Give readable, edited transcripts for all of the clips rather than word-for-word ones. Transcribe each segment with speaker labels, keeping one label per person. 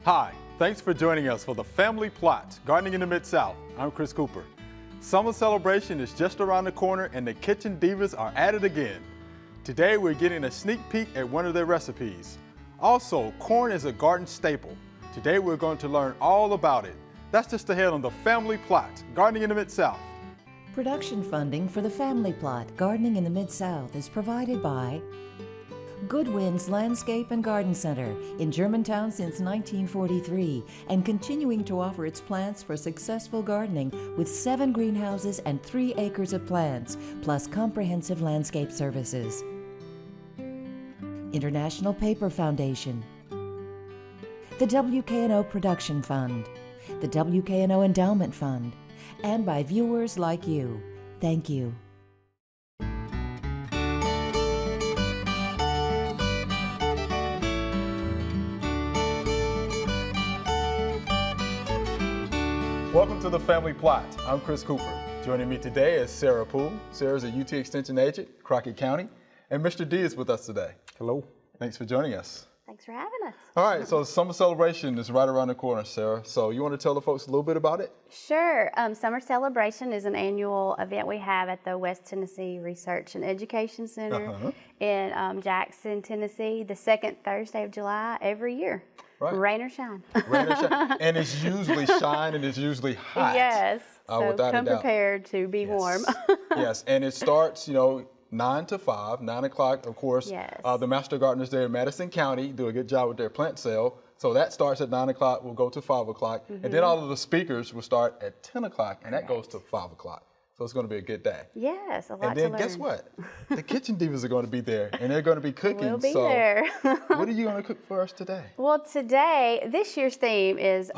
Speaker 1: Hi, thanks for joining us for the Family Plot, Gardening in the Mid-South. I'm Chris Cooper. Summer celebration is just around the corner and the Kitchen Divas are at it again. Today we're getting a sneak peek at one of their recipes. Also, corn is a garden staple. Today we're going to learn all about it. That's just ahead on the Family Plot, Gardening in the Mid-South.
Speaker 2: Production funding for the Family Plot, Gardening in the Mid-South is provided by Goodwin's Landscape and Garden Center in Germantown since 1943 and continuing to offer its plants for successful gardening with 7 greenhouses and 3 acres of plants, plus comprehensive landscape services. International Paper Foundation, the WKNO Production Fund, the WKNO Endowment Fund, and by viewers like you. Thank you.
Speaker 1: Welcome to the Family Plot. I'm Chris Cooper. Joining me today is Sarah Poole. Sarah's a UT Extension agent, Crockett County, and Mr. D is with us today.
Speaker 3: Hello.
Speaker 1: Thanks for joining us.
Speaker 4: Thanks for having us.
Speaker 1: All right, so summer celebration is right around the corner, Sarah. So you want to tell the folks a little bit about it?
Speaker 4: Sure. Summer Celebration is an annual event we have at the West Tennessee Research and Education Center in Jackson, Tennessee, the second Thursday of July every year.
Speaker 1: Right.
Speaker 4: Rain or shine.
Speaker 1: Rain or shine. And it's usually shine and it's usually hot.
Speaker 4: Yes. So
Speaker 1: without
Speaker 4: come
Speaker 1: a doubt.
Speaker 4: prepared to be warm.
Speaker 1: Yes, and it starts, 9 to 5, 9 o'clock, of course.
Speaker 4: Yes.
Speaker 1: The Master Gardeners there in Madison County do a good job with their plant sale. So that starts at 9 o'clock, will go to 5 o'clock. And then all of the speakers will start at 10 o'clock, and that goes to 5 o'clock. So it's going to be a good day.
Speaker 4: Yes, a lot
Speaker 1: And then
Speaker 4: to
Speaker 1: guess
Speaker 4: learn.
Speaker 1: what? The Kitchen Divas are going to be there, and they're going to be cooking.
Speaker 4: We'll be
Speaker 1: so
Speaker 4: there.
Speaker 1: what are you going to cook for us today?
Speaker 4: Well, today, this year's theme is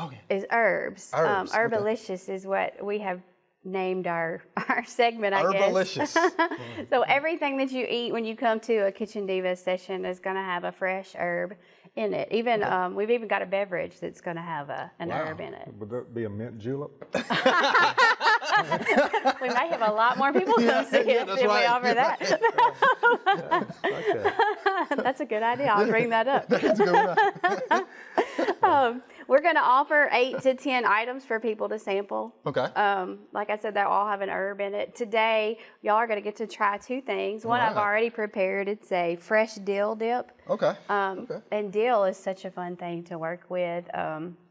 Speaker 4: herbs.
Speaker 1: Herbs, okay.
Speaker 4: Herbalicious is what we have named our segment, I guess.
Speaker 1: Herbalicious.
Speaker 4: So everything that you eat when you come to a Kitchen Divas session is going to have a fresh herb in it. Even we've even got a beverage that's going to have an herb in it.
Speaker 3: Would that be a mint julep?
Speaker 4: We may have a lot more people come see us if we offer that.
Speaker 3: Okay.
Speaker 4: That's a good idea. I'll bring that up.
Speaker 1: That's a good one.
Speaker 4: We're going to offer 8 to 10 items for people to sample.
Speaker 1: Okay.
Speaker 4: Like I said, they'll all have an herb in it. Today, y'all are going to get to try 2 things. One I've already prepared. It's a fresh dill dip.
Speaker 1: Okay.
Speaker 4: And dill is such a fun thing to work with.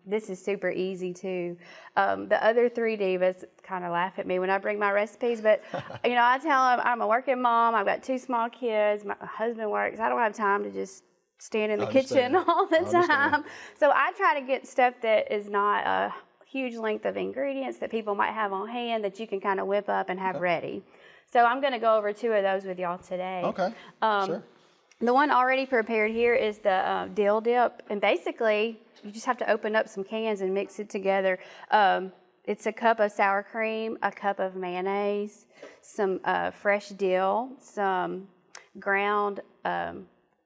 Speaker 4: This is super easy too. The other 3 divas kind of laugh at me when I bring my recipes, but I tell them I'm a working mom. I've got 2 small kids. My husband works. I don't have time to just stand in the kitchen all the time. So I try to get stuff that is not a huge length of ingredients that people might have on hand that you can kind of whip up and have ready. So I'm going to go over 2 of those with y'all today.
Speaker 1: Okay. Sure.
Speaker 4: The one already prepared here is the dill dip, and basically you just have to open up some cans and mix it together. It's a cup of sour cream, a cup of mayonnaise, some fresh dill, some ground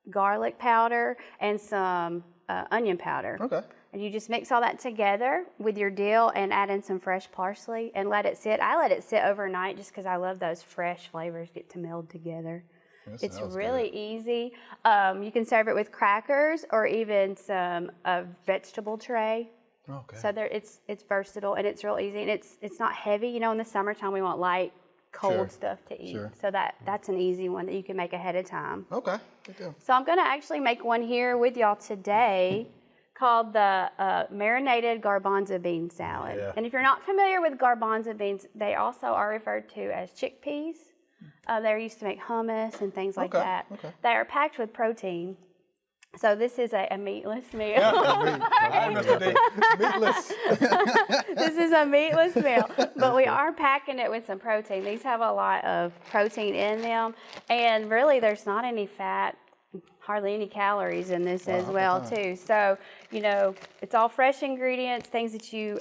Speaker 4: garlic powder, and some onion powder.
Speaker 1: Okay.
Speaker 4: And you just mix all that together with your dill and add in some fresh parsley and let it sit. I let it sit overnight just because I love those fresh flavors get to meld together. It's really easy. You can serve it with crackers or even some vegetable tray.
Speaker 1: Okay.
Speaker 4: So it's versatile and it's real easy and it's not heavy. In the summertime we want light, cold stuff to eat.
Speaker 1: Sure.
Speaker 4: So that's an easy one that you can make ahead of time.
Speaker 1: Okay. Good deal.
Speaker 4: So I'm going to actually make one here with y'all today called the marinated garbanzo bean salad.
Speaker 1: Yeah.
Speaker 4: And if you're not familiar with garbanzo beans, they also are referred to as chickpeas. They're used to make hummus and things like that.
Speaker 1: Okay.
Speaker 4: They are packed with protein. So this is a meatless meal.
Speaker 1: Hi, Mr. D. Meatless.
Speaker 4: This is a meatless meal, but we are packing it with some protein. These have a lot of protein in them, and really there's not any fat, hardly any calories in this as well too. So, it's all fresh ingredients, things that you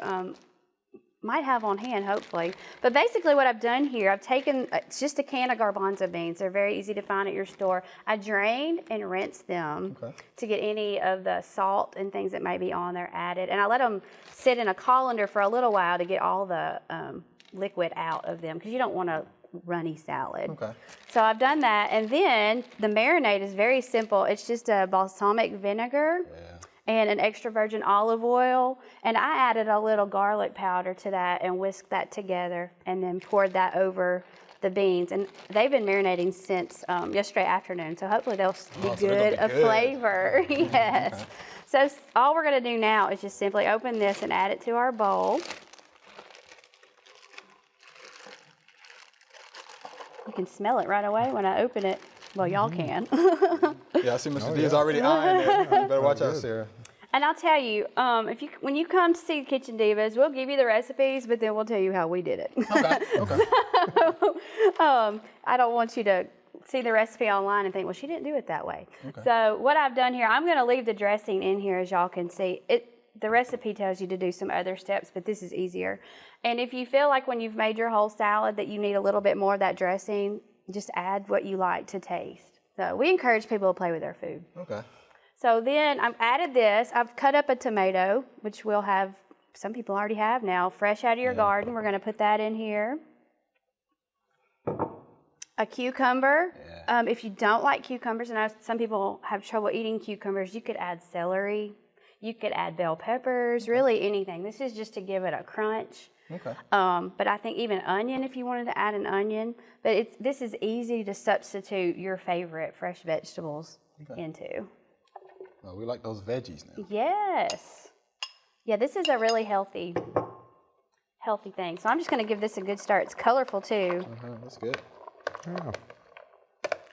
Speaker 4: might have on hand, hopefully. But basically what I've done here, I've taken, it's just a can of garbanzo beans. They're very easy to find at your store. I drained and rinsed them to get any of the salt and things that may be on there added. And I let them sit in a colander for a little while to get all the liquid out of them because you don't want a runny salad.
Speaker 1: Okay.
Speaker 4: So I've done that. And then the marinade is very simple. It's just a balsamic vinegar and an extra virgin olive oil. And I added a little garlic powder to that and whisked that together and then poured that over the beans. And they've been marinating since yesterday afternoon, so hopefully they'll be
Speaker 1: so they're
Speaker 4: good
Speaker 1: gonna
Speaker 4: of
Speaker 1: be good.
Speaker 4: flavor. Yes.
Speaker 1: Okay.
Speaker 4: So all we're gonna do now is just simply open this and add it to our bowl. You can smell it right away when I open it. Well, y'all can.
Speaker 1: Yeah, I see Mr. D is already eyeing it. You better watch out, Sarah.
Speaker 4: And I'll tell you, when you come to see Kitchen Divas, we'll give you the recipes, but then we'll tell you how we did it.
Speaker 1: Okay.
Speaker 4: I don't want you to see the recipe online and think, well, she didn't do it that way.
Speaker 1: Okay.
Speaker 4: So what I've done here, I'm going to leave the dressing in here, as y'all can see. The recipe tells you to do some other steps, but this is easier. And if you feel like when you've made your whole salad that you need a little bit more of that dressing, just add what you like to taste. So we encourage people to play with their food.
Speaker 1: Okay.
Speaker 4: So then I've added this. I've cut up a tomato, which we'll have, some people already have now, fresh out of your garden. We're going to put that in here. A cucumber.
Speaker 1: Yeah.
Speaker 4: If you don't like cucumbers, and I know some people have trouble eating cucumbers, you could add celery. You could add bell peppers, really anything. This is just to give it a crunch.
Speaker 1: Okay.
Speaker 4: But I think even onion, if you wanted to add an onion. But this is easy to substitute your favorite fresh vegetables into.
Speaker 1: Well, we like those veggies now.
Speaker 4: Yes. Yeah, this is a really healthy thing. So I'm just going to give this a good start. It's colorful too.
Speaker 1: That's good.
Speaker 3: Yeah.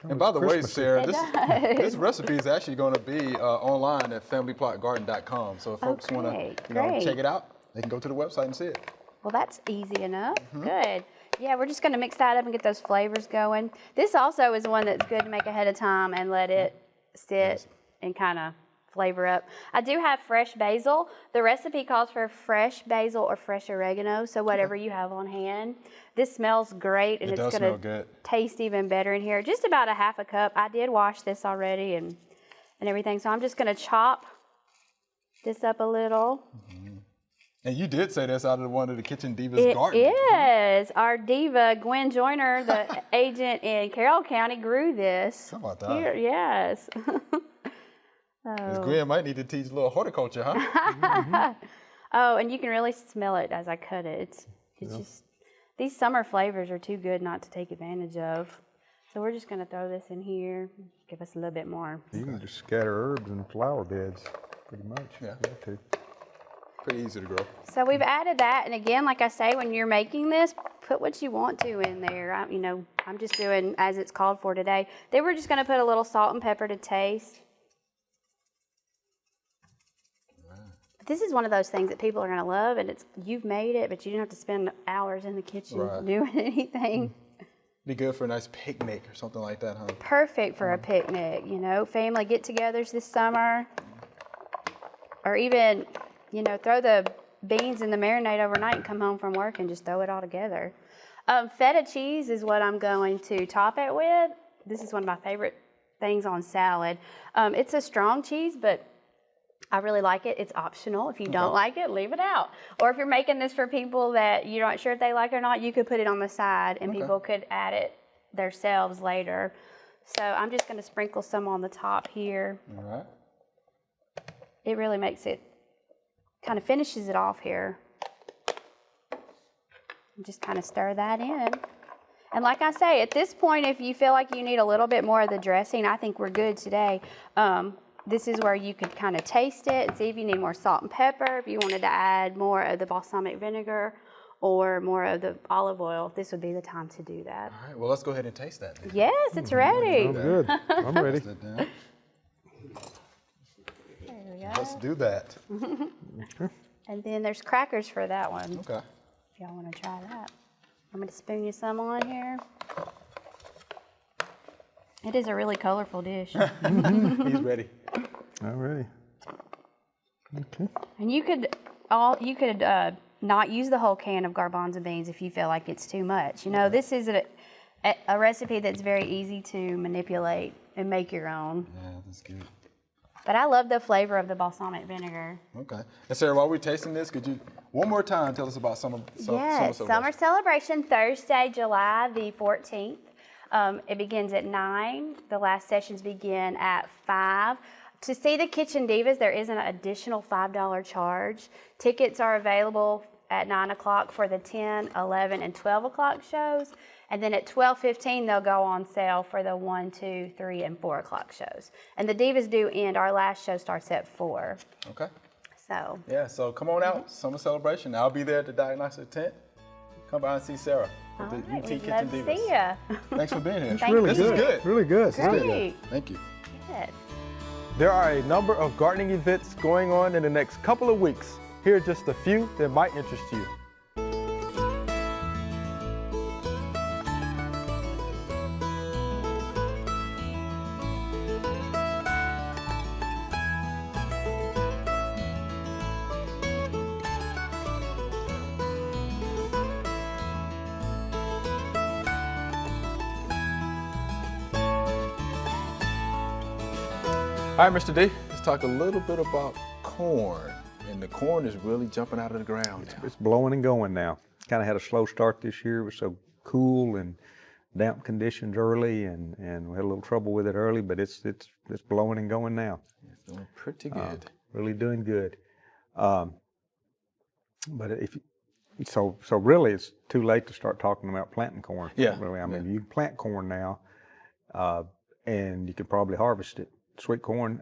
Speaker 1: And by the way, Sarah,
Speaker 4: It
Speaker 1: this recipe is actually going to be online at familyplotgarden.com. So if folks want
Speaker 4: Okay,
Speaker 1: to
Speaker 4: great.
Speaker 1: check it out, they can go to the website and see it.
Speaker 4: Well, that's easy enough. Good. Yeah, we're just going to mix that up and get those flavors going. This also is one that's good to make ahead of time and let it sit and kind of flavor up. I do have fresh basil. The recipe calls for fresh basil or fresh oregano, so whatever you have on hand. This smells great, and
Speaker 1: It
Speaker 4: it's
Speaker 1: does
Speaker 4: going
Speaker 1: smell
Speaker 4: to
Speaker 1: good.
Speaker 4: taste even better in here. Just about a half a cup. I did wash this already and everything, so I'm just going to chop this up a little.
Speaker 1: And you did say that's out of one of the Kitchen Divas
Speaker 4: It
Speaker 1: gardens.
Speaker 4: is. Our diva, Gwen Joyner, the agent in Carroll County, grew this.
Speaker 1: How about that?
Speaker 4: Here, yes.
Speaker 1: Ms. Gwen might need to teach a little horticulture, huh?
Speaker 4: Oh, and you can really smell it as I cut it. It's just, these summer flavors are too good not to take advantage of. So we're just going to throw this in here, give us a little bit more.
Speaker 3: You can just scatter herbs and flower beds, pretty much.
Speaker 1: Yeah.
Speaker 3: You have to.
Speaker 1: Pretty easy to grow.
Speaker 4: So we've added that, and again, like I say, when you're making this, put what you want to in there. I'm just doing as it's called for today. Then we're just going to put a little salt and pepper to taste. This is one of those things that people are going to love, and you've made it, but you don't have to spend hours in the kitchen doing anything.
Speaker 1: Be good for a nice picnic or something like that, huh?
Speaker 4: Perfect for a picnic, family get-togethers this summer, or even, throw the beans in the marinade overnight and come home from work and just throw it all together. Feta cheese is what I'm going to top it with. This is one of my favorite things on salad. It's a strong cheese, but I really like it. It's optional. If you don't like it, leave it out. Or if you're making this for people that you're not sure if they like it or not, you could put it on the side and people could add it themselves later. So I'm just going to sprinkle some on the top here.
Speaker 1: All right.
Speaker 4: It really makes it, kind of finishes it off here. And just kind of stir that in. And like I say, at this point, if you feel like you need a little bit more of the dressing, I think we're good today. This is where you could kind of taste it and see if you need more salt and pepper, if you wanted to add more of the balsamic vinegar or more of the olive oil. This would be the time to do that.
Speaker 1: All right, well, let's go ahead and taste that then.
Speaker 4: Yes, it's ready.
Speaker 3: I'm good. I'm ready.
Speaker 1: Sit down.
Speaker 4: There we go.
Speaker 1: Let's do that.
Speaker 4: And then there's crackers for that one.
Speaker 1: Okay.
Speaker 4: If y'all want to try that. I'm going to spoon you some on here. It is a really colorful dish.
Speaker 1: He's ready.
Speaker 3: All ready. Okay.
Speaker 4: And you could not use the whole can of garbanzo beans if you feel like it's too much. This is a recipe that's very easy to manipulate and make your own.
Speaker 1: Yeah, that's good.
Speaker 4: But I love the flavor of the balsamic vinegar.
Speaker 1: Okay. And Sarah, while we're tasting this, could you one more time tell us about Summer
Speaker 4: Celebration, Thursday, July the 14th. It begins at 9. The last sessions begin at 5. To see the Kitchen Divas, there is an additional $5 charge. Tickets are available at 9 o'clock for the 10, 11, and 12 o'clock shows. And then at 12:15, they'll go on sale for the 1, 2, 3, and 4 o'clock shows. And the Divas do end. Our last show starts at 4.
Speaker 1: Okay.
Speaker 4: So.
Speaker 1: Yeah, so come on out, summer celebration. I'll be there at the diagnostic tent. Come by and see Sarah
Speaker 4: All
Speaker 1: with the
Speaker 4: right,
Speaker 1: UT
Speaker 4: we'd
Speaker 1: Kitchen
Speaker 4: love to
Speaker 1: Divas.
Speaker 4: see ya.
Speaker 1: Thanks for being here.
Speaker 4: Thank
Speaker 3: Really
Speaker 1: This
Speaker 3: good.
Speaker 1: is good.
Speaker 3: Really good.
Speaker 4: Great.
Speaker 1: Thank you.
Speaker 4: Good.
Speaker 1: There are a number of gardening events going on in the next couple of weeks. Here are just a few that might interest you. All right, Mr. D, let's talk a little bit about corn. And the corn is really jumping out of the ground now.
Speaker 3: It's blowing and going now. Kind of had a slow start this year. It was so cool and damp conditions early, and we had a little trouble with it early, but it's blowing and going now.
Speaker 1: It's doing pretty good.
Speaker 3: Really doing good. But so really, it's too late to start talking about planting corn.
Speaker 1: Yeah,
Speaker 3: Really, I mean, you can plant corn now, and you can probably harvest it, sweet corn,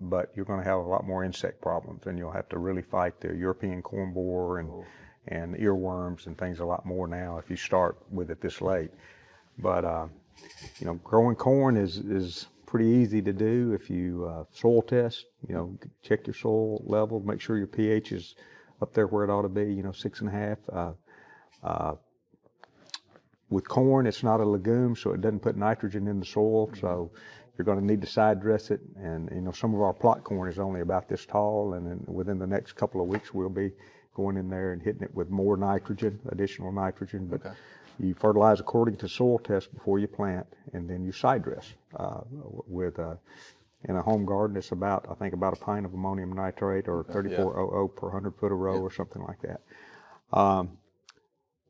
Speaker 3: but you're going to have a lot more insect problems, and you'll have to really fight the European corn borer and earworms and things a lot more now if you start with it this late. But you know, growing corn is pretty easy to do if you soil test. You know, check your soil level, make sure your pH is up there where it ought to be. You know, 6.5. With corn, it's not a legume, so it doesn't put nitrogen in the soil. So you're going to need to side dress it. And you know, some of our plot corn is only about this tall, and then within the next couple of weeks, we'll be going in there and hitting it with more nitrogen, additional nitrogen. But you fertilize according to soil test before you plant, and then you side dress with. In a home garden, it's about, I think, about a pint of ammonium nitrate or 3400 per 100 foot a row or something like that.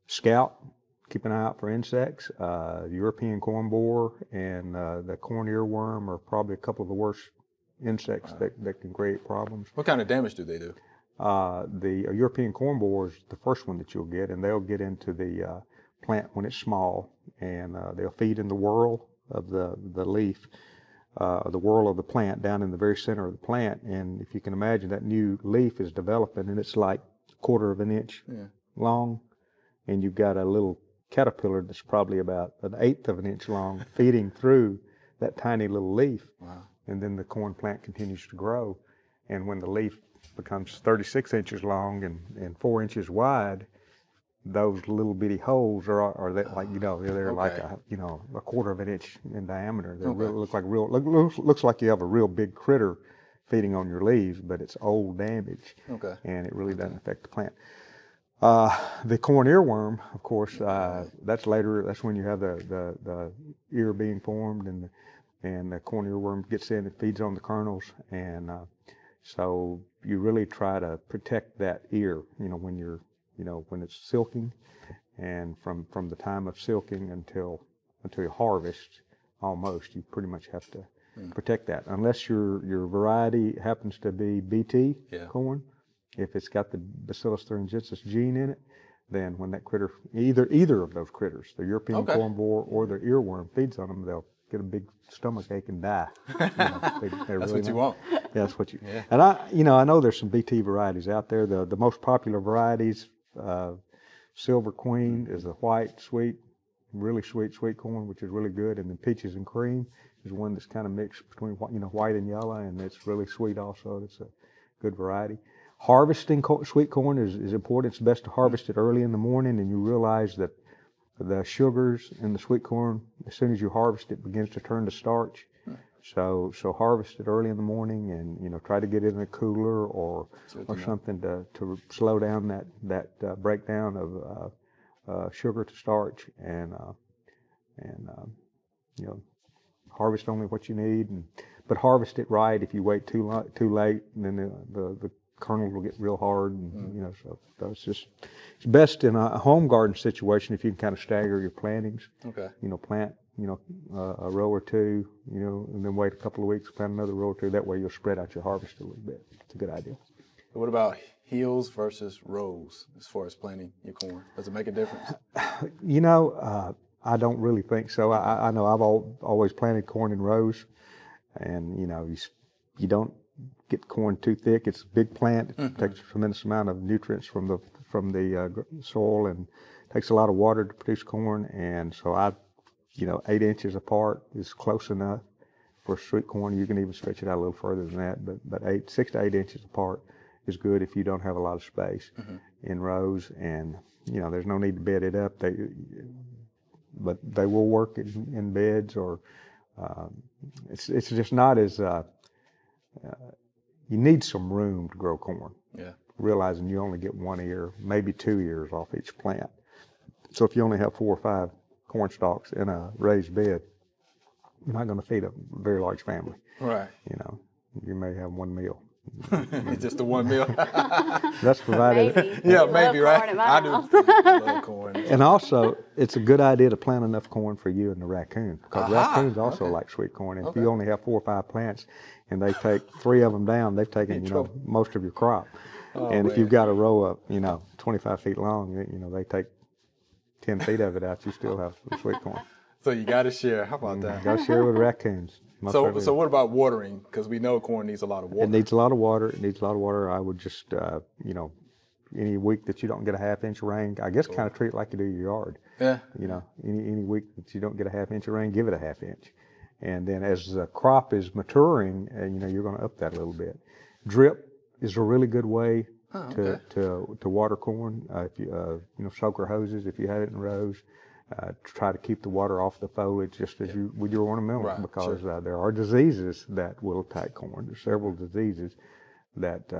Speaker 3: Scout, keep an eye out for insects. European corn borer and the corn earworm are probably a couple of the worst insects that can create problems.
Speaker 1: What kind of damage do they do?
Speaker 3: The European corn borer is the first one that you'll get, and they'll get into the plant when it's small, and they'll feed in the whorl of the leaf. The whorl of the plant down in the very center of the plant, and if you can imagine, that new leaf is developing, and it's like a quarter of an inch long, and you've got a little caterpillar that's probably about an eighth of an inch long feeding through that tiny little leaf. And then the corn plant continues to grow, and when the leaf becomes 36 inches long and 4 inches wide, those little bitty holes are that, like, you know, they're like a quarter of an inch in diameter. They really look like you have a real big critter feeding on your leaves, but it's old damage, and it really doesn't affect the plant. The corn earworm, of course, that's later. That's when you have the ear being formed, and the corn earworm gets in and feeds on the kernels, and so you really try to protect that ear. You know, when it's silking, and from the time of silking until you harvest, almost, you pretty much have to protect that. Unless your variety happens to be BT corn, if it's got the Bacillus thuringiensis gene in it, then when that critter, either of those critters, the European corn borer or the earworm, feeds on them, they'll get a big stomach ache and die. You know,
Speaker 1: That's
Speaker 3: really
Speaker 1: what you want.
Speaker 3: Yeah, that's what you. And I know there's some BT varieties out there. The most popular varieties, Silver Queen is the white, sweet, really sweet corn, which is really good. And then Peaches and Cream is one that's kind of mixed between white and yellow, and it's really sweet also. It's a good variety. Harvesting sweet corn is important. It's best to harvest it early in the morning, and you realize that the sugars in the sweet corn, as soon as you harvest it, begins to turn to starch. So harvest it early in the morning, and try to get it in a cooler or something to slow down that breakdown of sugar to starch, and harvest only what you need, but harvest it right. If you wait too late, then the kernels will get real hard, and so it's best in a home garden situation if you can kind of stagger your plantings. Plant a row or two, and then wait a couple of weeks, plant another row or two. That way you'll spread out your harvest a little bit. It's a good idea.
Speaker 1: What about hills versus rows as far as planting your corn? Does it make a difference?
Speaker 3: I don't really think so. I know I've always planted corn in rows, and you don't get corn too thick. It's a big plant. It takes a tremendous amount of nutrients from the soil, and takes a lot of water to produce corn. And so 8 inches apart is close enough for sweet corn. You can even stretch it out a little further than that, but 6 to 8 inches apart is good if you don't have a lot of space in rows. And there's no need to bed it up. But they will work in beds, or it's just not as you need some room to grow corn.
Speaker 1: Yeah.
Speaker 3: Realizing you only get 1 ear, maybe 2 ears off each plant. So if you only have 4 or 5 corn stalks in a raised bed, you're not going to feed a very large family.
Speaker 1: Right.
Speaker 3: You may have one meal.
Speaker 1: Just the one meal.
Speaker 3: That's provided.
Speaker 4: Maybe.
Speaker 1: Yeah, maybe, right? I do love corn.
Speaker 3: And also, it's a good idea to plant enough corn for you and the raccoon, because raccoons also like sweet corn. And if you only have 4 or 5 plants, and they take 3 of them down, they've taken most of your crop. And if you've got a row of 25 feet long, they take 10 feet of it out. You still have some sweet corn.
Speaker 1: So you got to share. How about that?
Speaker 3: Got to share with raccoons.
Speaker 1: So what about watering? Because we know corn needs a lot of water.
Speaker 3: It needs a lot of water. I would just, any week that you don't get a ½ inch of rain, I guess kind of treat it like you do your yard.
Speaker 1: Yeah.
Speaker 3: Any week that you don't get a ½ inch of rain, give it a ½ inch. And then as the crop is maturing, you're going to up that a little bit. Drip is a really good way to water corn. If you soaker hoses, if you have it in rows. Try to keep the water off the foliage just as you with your ornamentals, because there are diseases that will attack corn. There's several diseases that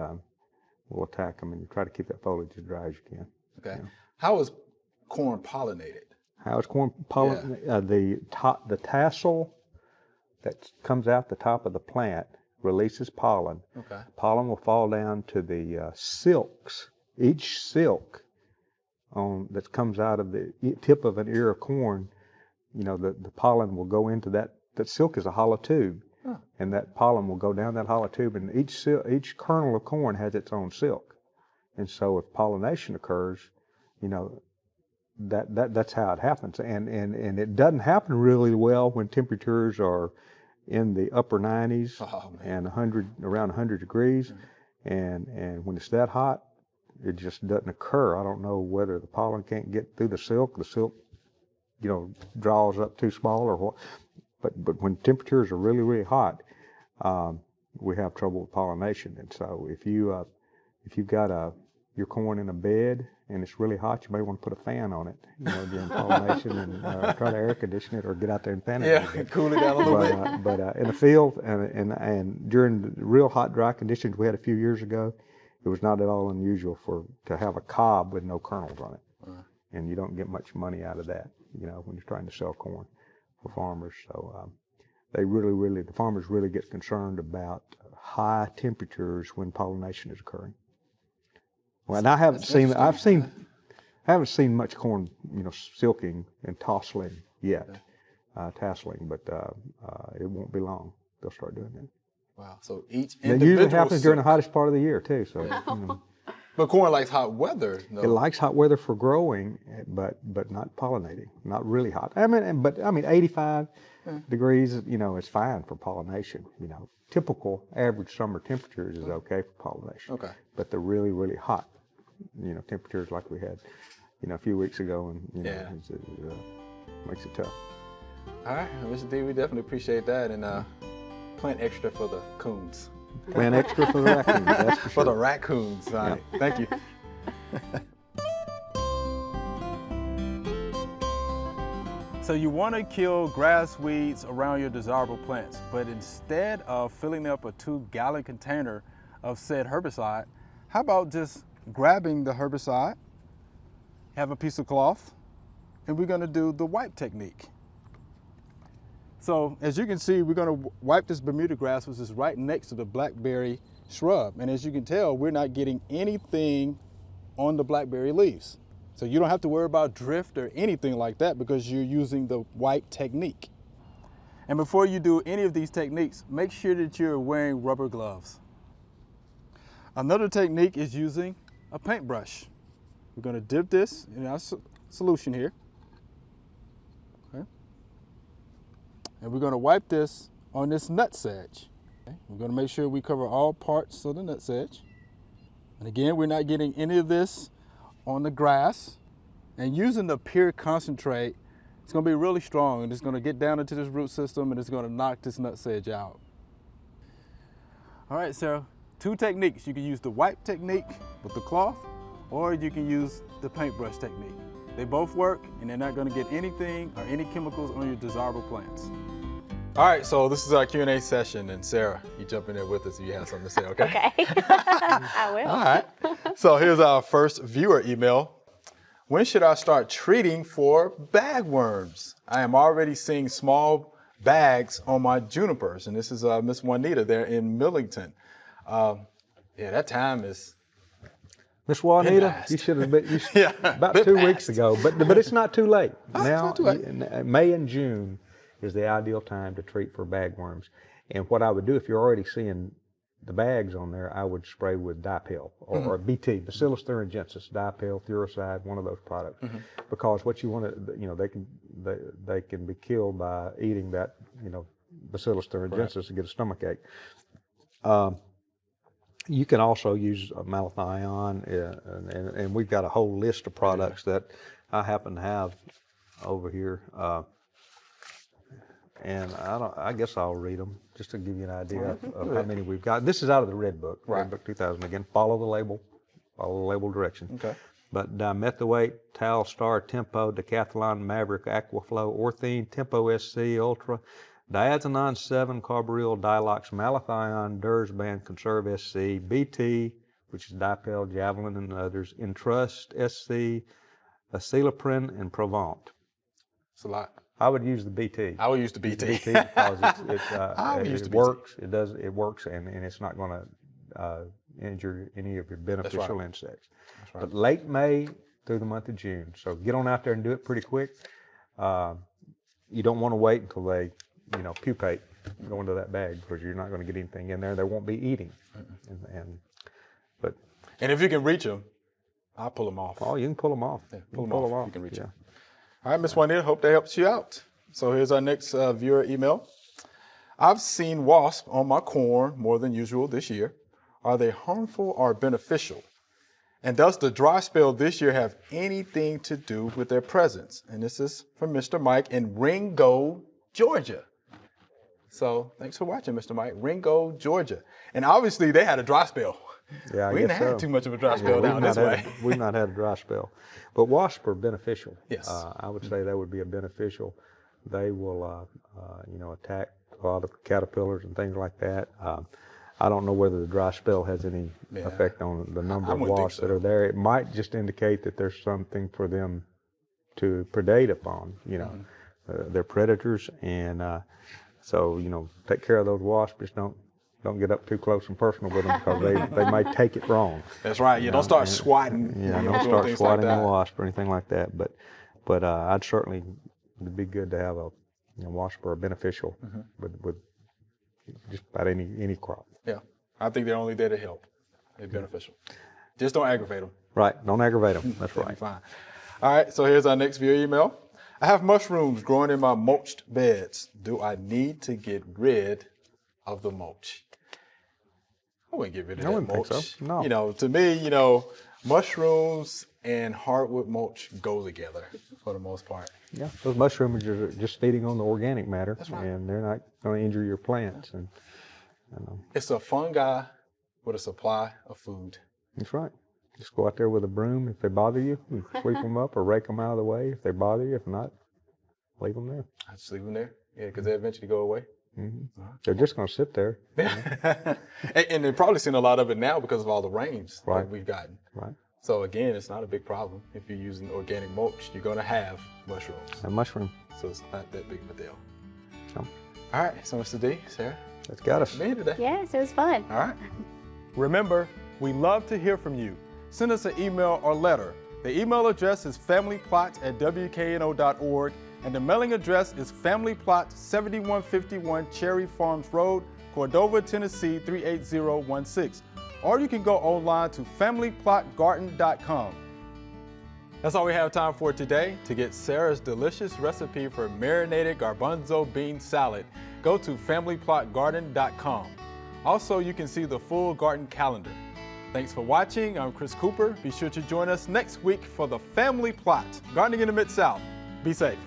Speaker 3: will attack them, and you try to keep that foliage as dry as you can.
Speaker 1: Okay. How is corn pollinated?
Speaker 3: How is corn pollinated? The tassel that comes out the top of the plant releases pollen. Okay. Pollen will fall down to the silks. Each silk that comes out of the tip of an ear of corn, the pollen will go into that. That silk is a hollow tube, and that pollen will go down that hollow tube, and each kernel of corn has its own silk. And so if pollination occurs, that's how it happens. And it doesn't happen really well when temperatures are in the upper 90s and around 100 degrees. And when it's that hot, it just doesn't occur. I don't know whether the pollen can't get through the silk draws up too small or what. But when temperatures are really, really hot, we have trouble with pollination. And so if you've got your corn in a bed and it's really hot, you may want to put a fan on it, during pollination, and try to air condition it, or get out there and fan it.
Speaker 1: Yeah, cool it down a little bit.
Speaker 3: But in the field and during the real hot, dry conditions we had a few years ago, it was not at all unusual to have a cob with no kernels on it, and you don't get much money out of that, when you're trying to sell corn for farmers. So the farmers really get concerned about high temperatures when pollination is occurring. Well, and I haven't seen much corn, silking and tasseling yet, but it won't be long. They'll start doing that.
Speaker 1: Wow. So each
Speaker 3: individual. It usually happens during the hottest part of the year too. So.
Speaker 1: But corn likes hot weather. No.
Speaker 3: It likes hot weather for growing, but not pollinating. Not really hot. 85 degrees. It's fine for pollination. Typical average summer temperatures is okay for pollination. Okay. But the really, really hot, temperatures like we had, a few weeks ago, and makes it tough.
Speaker 1: All right, Mr. D, we definitely appreciate that, and plant extra for the coons.
Speaker 3: Plant extra for the raccoons, that's for sure.
Speaker 1: For the raccoons, yeah. Thank you. So you want to kill grass weeds around your desirable plants, but instead of filling up a 2-gallon container of said herbicide, how about just grabbing the herbicide, have a piece of cloth, and we're going to do the wipe technique. So as you can see, we're going to wipe this Bermuda grass, which is right next to the blackberry shrub. And as you can tell, we're not getting anything on the blackberry leaves. So you don't have to worry about drift or anything like that because you're using the wipe technique. And before you do any of these techniques, make sure that you're wearing rubber gloves. Another technique is using a paintbrush. We're going to dip this in our solution here. Okay. And we're going to wipe this on this nutsedge. Okay. We're going to make sure we cover all parts of the nutsedge. And again, we're not getting any of this on the grass. And using the pure concentrate, it's going to be really strong, and it's going to get down into this root system, and it's going to knock this nutsedge out. All right, Sarah, 2 techniques. You can use the wipe technique with the cloth, or you can use the paintbrush technique. They both work, and they're not going to get anything or any chemicals on your desirable plants. All right, so this is our Q&A session, and Sarah, you jump in there with us if you have something to say, okay?
Speaker 4: Okay. I will.
Speaker 1: All right. So here's our first viewer email. When should I start treating for bagworms? I am already seeing small bags on my junipers, and this is Miss Juanita there in Millington. Yeah, that time is.
Speaker 3: Miss Juanita,
Speaker 1: Past.
Speaker 3: you should have been
Speaker 1: Yeah,
Speaker 3: about
Speaker 1: bit
Speaker 3: 2
Speaker 1: past.
Speaker 3: weeks ago, but it's not too late.
Speaker 1: Oh, it's
Speaker 3: Now,
Speaker 1: not too late.
Speaker 3: May and June is the ideal time to treat for bagworms. And what I would do if you're already seeing the bags on there, I would spray with Dipel or BT, Bacillus thuringiensis, Dipel, Furicide, one of those products. Because what you want to, they can be killed by eating that, Bacillus thuringiensis and get a stomach ache. You can also use malathion, and we've got a whole list of products that I happen to have over here. And I guess I'll read them just to give you an idea of how many we've got. This is out of the Red Book,
Speaker 1: Right.
Speaker 3: Red Book 2000. Again, follow the label direction.
Speaker 1: Okay.
Speaker 3: But Dimethylate, Talstar, Tempo, Decathlon, Maverick, Aquaflow, Orthene, Tempo SC, Ultra, Diazinon 7, Carbaryl, Dilox, Malathion, Dursban, Conserve SC, BT, which is Dipel, Javelin, and others, Entrust SC, Acylaprin, and Provant.
Speaker 1: It's a lot.
Speaker 3: I would use the BT.
Speaker 1: I would use the BT.
Speaker 3: BT because
Speaker 1: I would use the
Speaker 3: it
Speaker 1: BT.
Speaker 3: works. It works, and it's not going to injure any of your beneficial insects.
Speaker 1: That's right.
Speaker 3: But late May through the month of June. So get on out there and do it pretty quick. You don't want to wait until they, pupate, go into that bag, because you're not going to get anything in there. They won't be eating.
Speaker 1: And if you can reach them, I'll pull them off.
Speaker 3: You can pull them off.
Speaker 1: Yeah,
Speaker 3: You
Speaker 1: pull
Speaker 3: can
Speaker 1: them
Speaker 3: pull
Speaker 1: off.
Speaker 3: them off.
Speaker 1: You can reach
Speaker 3: yeah.
Speaker 1: them. All right, Ms. Juanita, hope that helps you out. So here's our next viewer email. I've seen wasps on my corn more than usual this year. Are they harmful or beneficial? And does the dry spell this year have anything to do with their presence? And this is from Mr. Mike in Ringo, Georgia. So thanks for watching, Mr. Mike. Ringo, Georgia. And obviously they had a dry spell.
Speaker 3: Yeah, I
Speaker 1: We
Speaker 3: guess
Speaker 1: didn't have
Speaker 3: so.
Speaker 1: too much of a dry spell down this way.
Speaker 3: We've not had a dry spell. But wasps are beneficial.
Speaker 1: Yes.
Speaker 3: I would say that would be a beneficial. They will, attack a lot of caterpillars and things like that. I don't know whether the dry spell has any effect on the number
Speaker 1: I
Speaker 3: of
Speaker 1: wouldn't think
Speaker 3: wasps
Speaker 1: so.
Speaker 3: that are there. It might just indicate that there's something for them to predate upon, they're predators. And so, take care of those wasps. Just don't get up too close and personal with them, because they might take it wrong.
Speaker 1: That's right. You don't start swatting.
Speaker 3: Yeah,
Speaker 1: doing
Speaker 3: don't start
Speaker 1: things
Speaker 3: swatting
Speaker 1: like
Speaker 3: a
Speaker 1: that.
Speaker 3: wasp or anything like that. But I'd certainly, it'd be good to have a wasp or a beneficial with just about any crop.
Speaker 1: Yeah, I think they're only there to help. They're beneficial. Just don't aggravate them.
Speaker 3: Right, don't aggravate them. That's
Speaker 1: They'll be
Speaker 3: right.
Speaker 1: fine. All right, so here's our next viewer email. I have mushrooms growing in my mulched beds. Do I need to get rid of the mulch? I wouldn't get rid of
Speaker 3: I
Speaker 1: that
Speaker 3: wouldn't think
Speaker 1: mulch.
Speaker 3: so, no.
Speaker 1: To me, mushrooms and hardwood mulch go together for the most part.
Speaker 3: Yeah, those mushrooms are just feeding on the organic matter,
Speaker 1: That's right.
Speaker 3: and they're not going to injure your plants. And
Speaker 1: It's a fungi with a supply of food.
Speaker 3: that's right. Just go out there with a broom if they bother you, and sweep them up or rake them out of the way if they bother you. If not, leave them there.
Speaker 1: I just leave them there. Yeah, because they eventually go away.
Speaker 3: They're just going to sit there.
Speaker 1: and they've probably seen a lot of it now because of all the rains
Speaker 3: Right.
Speaker 1: that we've gotten.
Speaker 3: Right.
Speaker 1: So again, it's not a big problem. If you're using organic mulch, you're going to have mushrooms.
Speaker 3: A mushroom.
Speaker 1: So it's not that big of a deal.
Speaker 3: No.
Speaker 1: All right, so Mr. D, Sarah,
Speaker 3: That's got us.
Speaker 1: me today.
Speaker 4: Yes, it was fun.
Speaker 1: All right. Remember, we love to hear from you. Send us an email or letter. The email address is familyplot@wkno.org, and the mailing address is Family Plot 7151 Cherry Farms Road, Cordova, Tennessee 38016. Or you can go online to familyplotgarden.com. That's all we have time for today. To get Sarah's delicious recipe for marinated garbanzo bean salad, go to familyplotgarden.com. Also, you can see the full garden calendar. Thanks for watching. I'm Chris Cooper. Be sure to join us next week for the Family Plot, Gardening in the Mid-South. Be safe.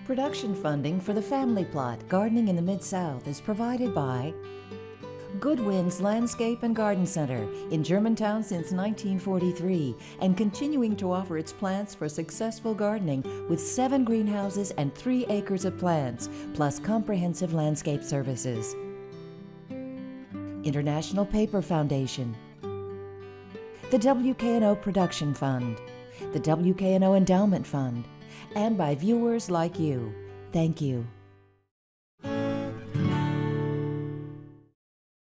Speaker 2: Production funding for the Family Plot, Gardening in the Mid-South is provided by Good Winds Landscape and Garden Center in Germantown since 1943 and continuing to offer its plants for successful gardening with 7 greenhouses and 3 acres of plants, plus comprehensive landscape services. International Paper Foundation, the WKNO Production Fund, the WKNO Endowment Fund, and by viewers like you. Thank you.